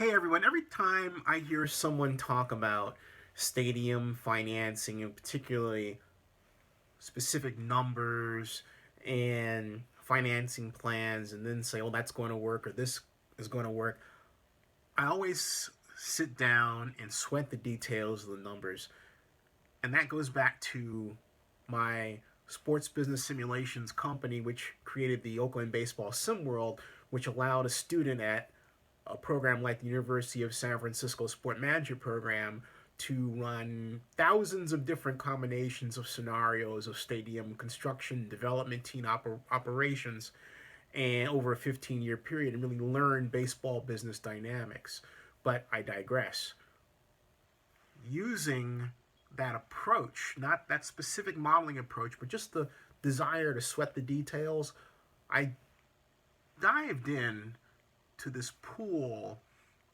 Hey everyone, every time I hear someone talk about stadium financing and particularly specific numbers and financing plans and then say, oh, that's going to work or this is going to work, I always sit down and sweat the details of the numbers. And that goes back to my sports business simulations company, which created the Oakland Baseball Sim World, which allowed a student at a program like the University of San Francisco Sport Management Program to run thousands of different combinations of scenarios of stadium construction, development, team operations, and over a 15-year period and really learn baseball business dynamics. But I digress. Using that approach, not that specific modeling approach, but just the desire to sweat the details, I dived in to this pool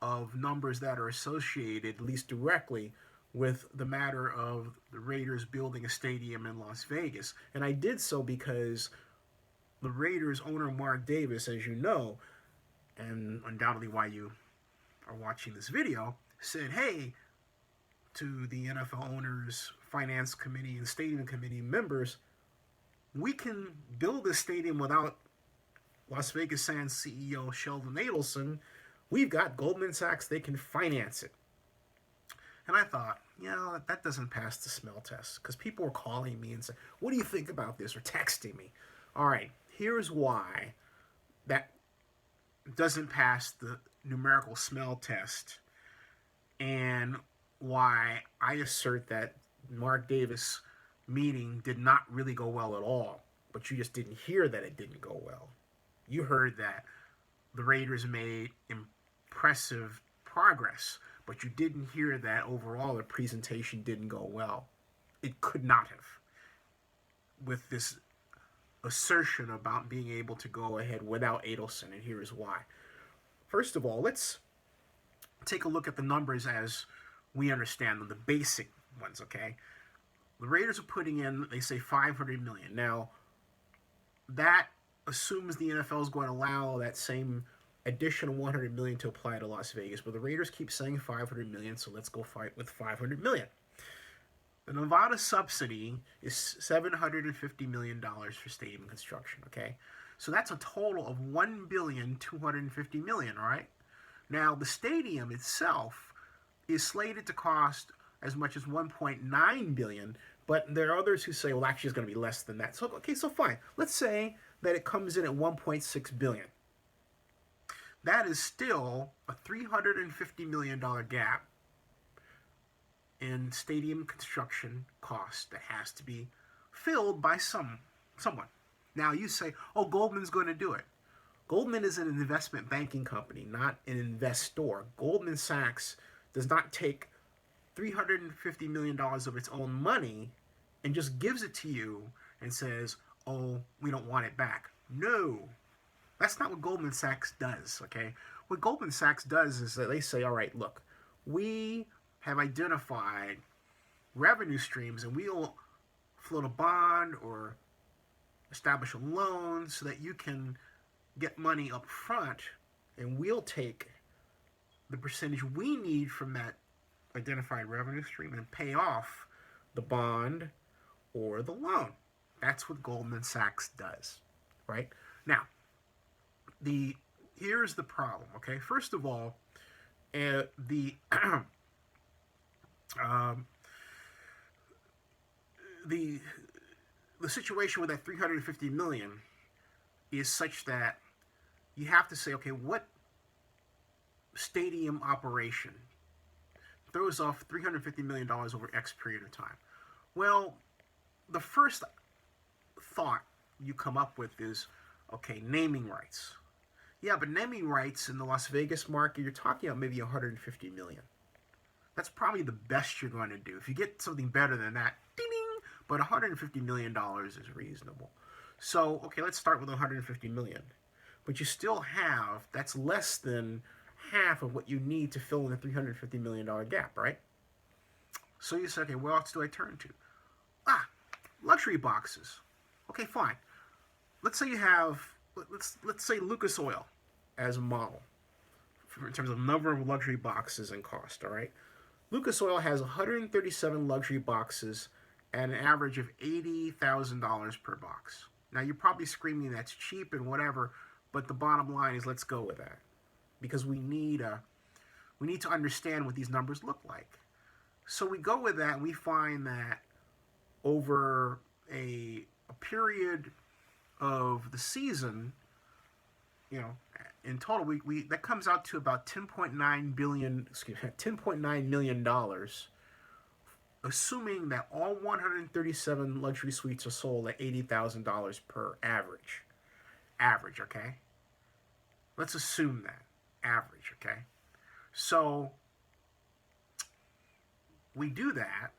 of numbers that are associated, at least directly, with the matter of the Raiders building a stadium in Las Vegas. And I did so because the Raiders owner, Mark Davis, as you know, and undoubtedly why you are watching this video, said, hey, to the NFL owners, finance committee, and stadium committee members, we can build this stadium without Las Vegas Sands CEO Sheldon Adelson. We've got Goldman Sachs, they can finance it. And I thought, that doesn't pass the smell test because people were calling me and saying, what do you think about this? Or texting me. All right, here's why that doesn't pass the numerical smell test and why I assert that Mark Davis meeting did not really go well at all. But you just didn't hear that it didn't go well. You heard that the Raiders made impressive progress, but you didn't hear that overall the presentation didn't go well. It could not have, with this assertion about being able to go ahead without Adelson, and here is why. First of all, let's take a look at the numbers as we understand them, the basic ones, okay? The Raiders are putting in, they say, $500 million. Now, that assumes the NFL is going to allow that same additional $100 million to apply to Las Vegas, but the Raiders keep saying $500 million, so let's go fight with $500 million. The Nevada subsidy is $750 million for stadium construction, okay? So that's a total of $1,250 million, all right? Now, the stadium itself is slated to cost as much as $1.9 billion, but there are others who say, well, actually, it's going to be less than that. So, okay, so fine. Let's say that it comes in at $1.6 billion. That is still a $350 million gap in stadium construction cost that has to be filled by someone. Now you say, oh, Goldman's going to do it. Goldman is an investment banking company, not an investor. Goldman Sachs does not take $350 million of its own money and just gives it to you and says, oh, we don't want it back. No, that's not what Goldman Sachs does, okay? What Goldman Sachs does is that they say, all right, look, we have identified revenue streams and we'll float a bond or establish a loan so that you can get money up front and we'll take the percentage we need from that identified revenue stream and pay off the bond or the loan. That's what Goldman Sachs does, right? Now, here's the problem, okay? First of all, the situation with that $350 million is such that you have to say, okay, what stadium operation throws off $350 million over X period of time? Well, the first thought you come up with is, okay, naming rights. Yeah, but naming rights in the Las Vegas market, you're talking about maybe $150 million. That's probably the best you're going to do. If you get something better than that, ding ding, but $150 million is reasonable. So, okay, let's start with $150 million. But you still have, that's less than half of what you need to fill in the $350 million gap, right? So you say, okay, what else do I turn to? Luxury boxes. Okay, fine. Let's say you have, let's say Lucas Oil as a model in terms of number of luxury boxes and cost, all right? Lucas Oil has 137 luxury boxes at an average of $80,000 per box. Now, you're probably screaming that's cheap and whatever, but the bottom line is let's go with that because we need to understand what these numbers look like. So we go with that and we find that over a period of the season, you know, in total, we that comes out to about $10.9 million, assuming that all 137 luxury suites are sold at $80,000 per average. Average, okay? Let's assume that. Average, okay? So we do that,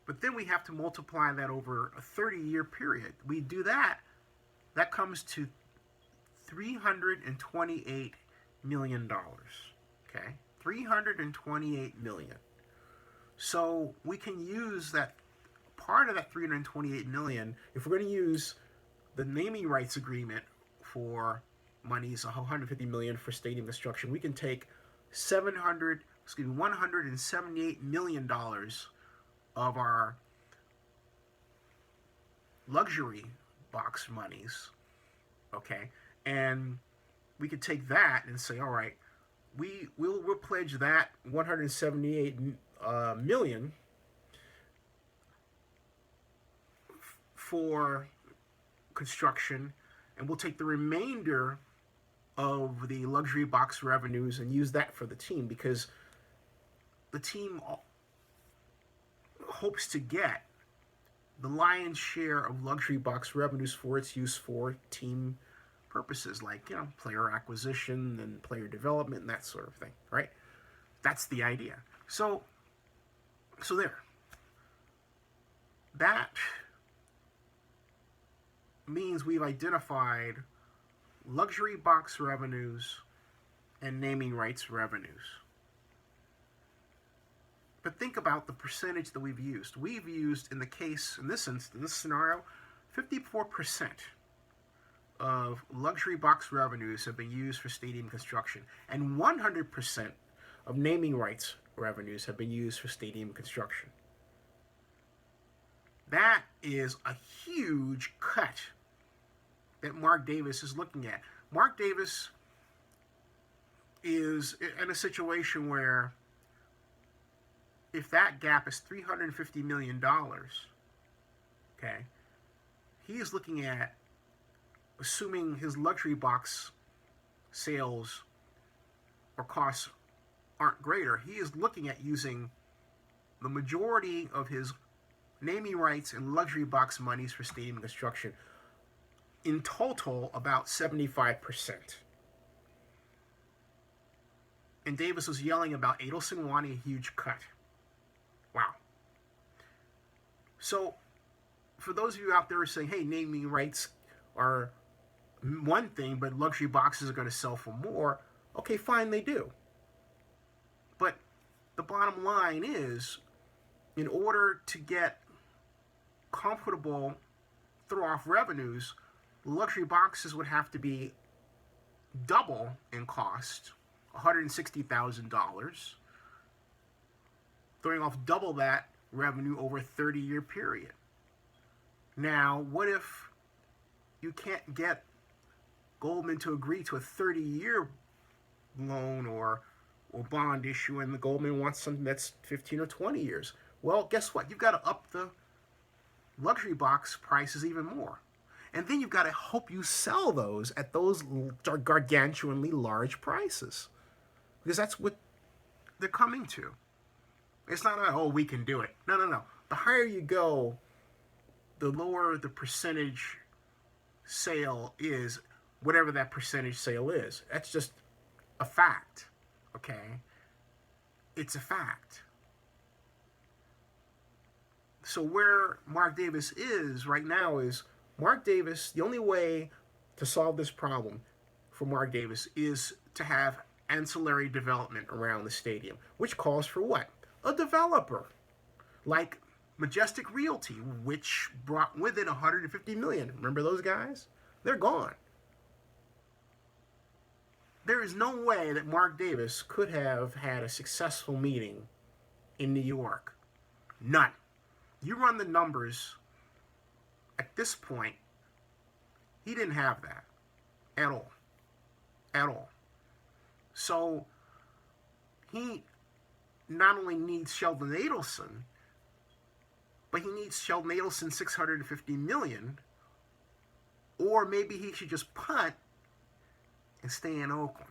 but then we have to multiply that over a 30-year period. We do that, that comes to $328 million, okay? $328 million. So we can use that, part of that $328 million, if we're going to use the naming rights agreement for monies, $150 million for stadium construction, we can take $178 million of our luxury box monies, okay, and we could take that and say, all right, we'll pledge that 178 million for construction, and we'll take the remainder of the luxury box revenues and use that for the team, because the team hopes to get the lion's share of luxury box revenues for its use for team purposes, like, you know, player acquisition and player development and that sort of thing, right? That's the idea. So there. That means we've identified luxury box revenues and naming rights revenues. But think about the percentage that we've used. We've used, in this scenario, 54% of luxury box revenues have been used for stadium construction, and 100% of naming rights revenues have been used for stadium construction. That is a huge cut that Mark Davis is looking at. Mark Davis is in a situation where if that gap is $350 million, okay, he is looking at, assuming his luxury box sales or costs aren't greater, he is looking at using the majority of his naming rights and luxury box monies for stadium construction. In total, about 75%. And Davis was yelling about Adelson wanting a huge cut. Wow. So, for those of you out there saying, hey, naming rights are one thing, but luxury boxes are going to sell for more, okay, fine, they do. But the bottom line is, in order to get comfortable throw-off revenues, luxury boxes would have to be double in cost, $160,000, throwing off double that revenue over a 30-year period. Now, what if you can't get Goldman to agree to a 30-year loan or bond issue, and the Goldman wants something that's 15 or 20 years? Well, guess what? You've got to up the luxury box prices even more. And then you've got to hope you sell those at those gargantuanly large prices, because that's what they're coming to. It's not like, oh, we can do it. No. The higher you go, the lower the percentage sale is, whatever that percentage sale is. That's just a fact, okay? It's a fact. So where Mark Davis is right now is, Mark Davis, the only way to solve this problem for Mark Davis is to have ancillary development around the stadium, which calls for what? A developer like Majestic Realty, which brought with it $150 million. Remember those guys? They're gone. There is no way that Mark Davis could have had a successful meeting in New York. None. You run the numbers at this point, he didn't have that at all. At all. So he not only needs Sheldon Adelson, but he needs Sheldon Adelson $650 million, or maybe he should just punt and stay in Oakland.